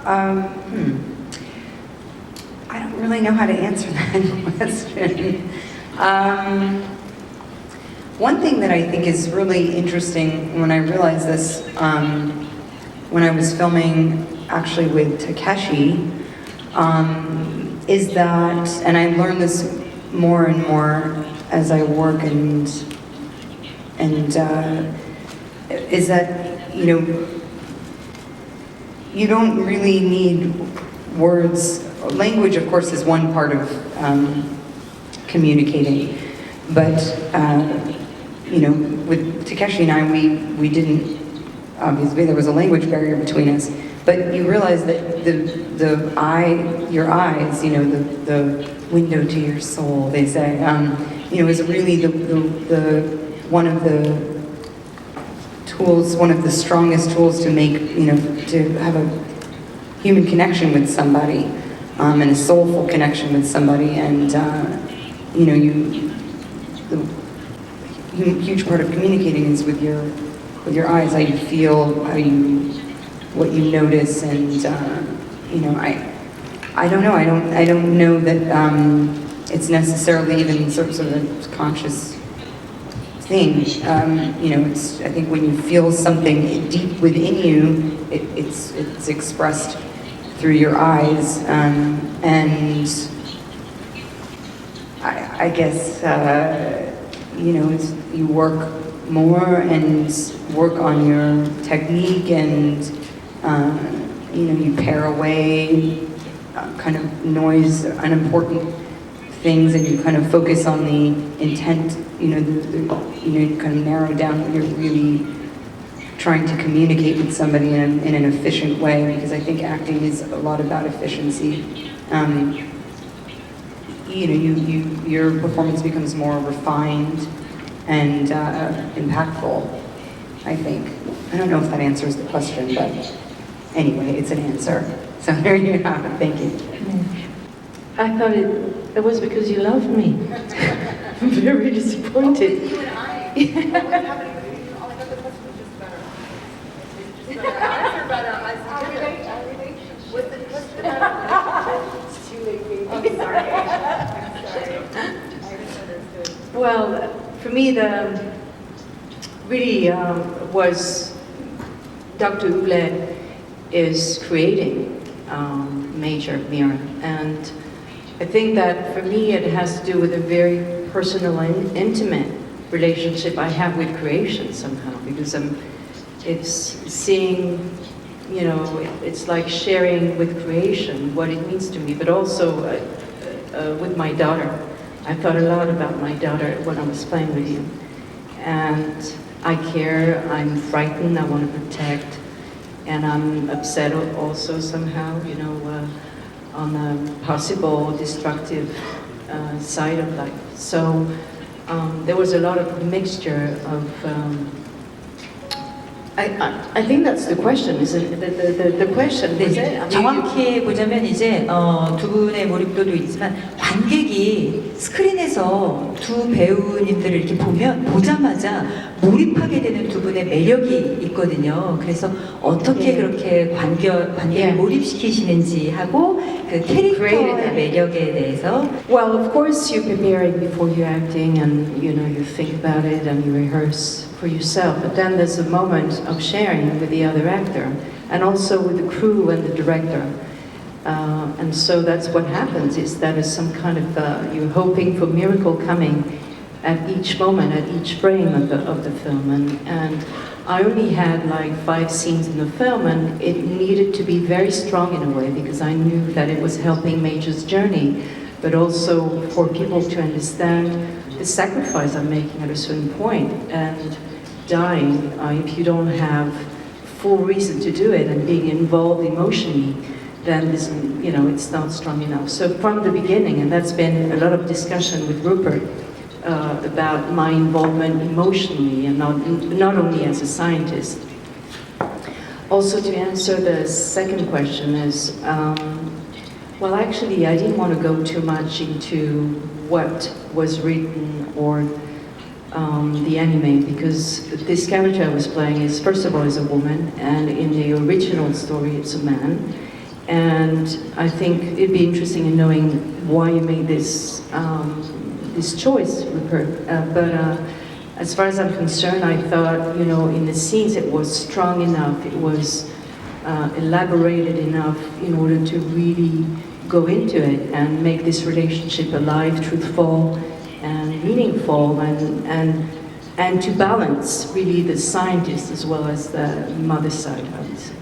I don't really know how to answer that question. One thing that I think is really interesting when I realized this, when I was filming actually with Takeshi, is that, and I learned this more and more as I work and is that, you know, you don't really need words. Language, of course, is one part of communicating, but you know, with Takeshi and I, we didn't, obviously there was a language barrier between us, but you realize that your eyes, you know, the window to your soul, they say, you know, is really the one of the tools, one of the strongest tools to make, you know, to have a human connection with somebody, and a soulful connection with somebody, and you know, the huge part of communicating is with your eyes, how you feel, what you notice, and you know, I don't know. I don't know that it's necessarily even sort of a conscious thing. You know, it's, I think when you feel something deep within you, it's expressed through your eyes, and I guess you know, you work more and work on your technique, and you know, you pare away kind of noise, unimportant things, and you kind of focus on the intent. You know, you kind of narrow down what you're really trying to communicate with somebody in an efficient way, because I think acting is a lot about efficiency. You know, your performance becomes more refined and impactful, I think. I don't know if that answers the question, but anyway, it's an answer. So there you have it. Thank you. I thought it was because you loved me. I'm very disappointed. You and I. What was happening with you? All I thought the question was just better. Just better. Our relationship. Was the question about it's too late, baby. I'm sorry. I'm sorry. I misunderstood. Well, for me, the really was Dr. Ooulet is creating Major Mira, and I think that for me it has to do with a very personal and intimate relationship I have with creation somehow, because it's seeing, you know, it's like sharing with creation what it means to me, but also with my daughter. I thought a lot about my daughter when I was playing with you, and I care, I'm frightened, I want to protect, and I'm upset also somehow, you know, on the possible destructive side of life. So there was a lot of mixture of. I think that's the question, isn't it? The question. 네, 정확히 보자면 이제 두 분의 몰입도도 있지만 관객이 스크린에서 두 배우님들을 이렇게 보자마자 몰입하게 되는 두 분의 매력이 있거든요. 그래서 어떻게 그렇게 관객을 몰입시키시는지 하고 그 캐릭터의 매력에 대해서. Well, of course you're preparing before you're acting, and you know, you think about it and you rehearse for yourself, but then there's a moment of sharing with the other actor and also with the crew and the director, and so that's what happens, is that is some kind of you're hoping for miracle coming at each moment, at each frame of the film, and I only had like 5 scenes in the film, and it needed to be very strong in a way, because I knew that it was helping Major's journey, but also for people to understand the sacrifice I'm making at a certain point, and dying if you don't have full reason to do it, and being involved emotionally, then this, you know, it's not strong enough. So from the beginning, and that's been a lot of discussion with Rupert about my involvement emotionally, and not only as a scientist. Also, to answer the second question is, well, actually, I didn't want to go too much into what was written or the anime, because this character I was playing is, first of all, is a woman, and in the original story it's a man, And I think it'd be interesting in knowing why you made this choice, Rupert. But as far as I'm concerned, I thought, in the scenes it was strong enough, it was elaborated enough in order to really go into it and make this relationship alive, truthful, and meaningful, and to balance really the scientist as well as the mother side, I would say.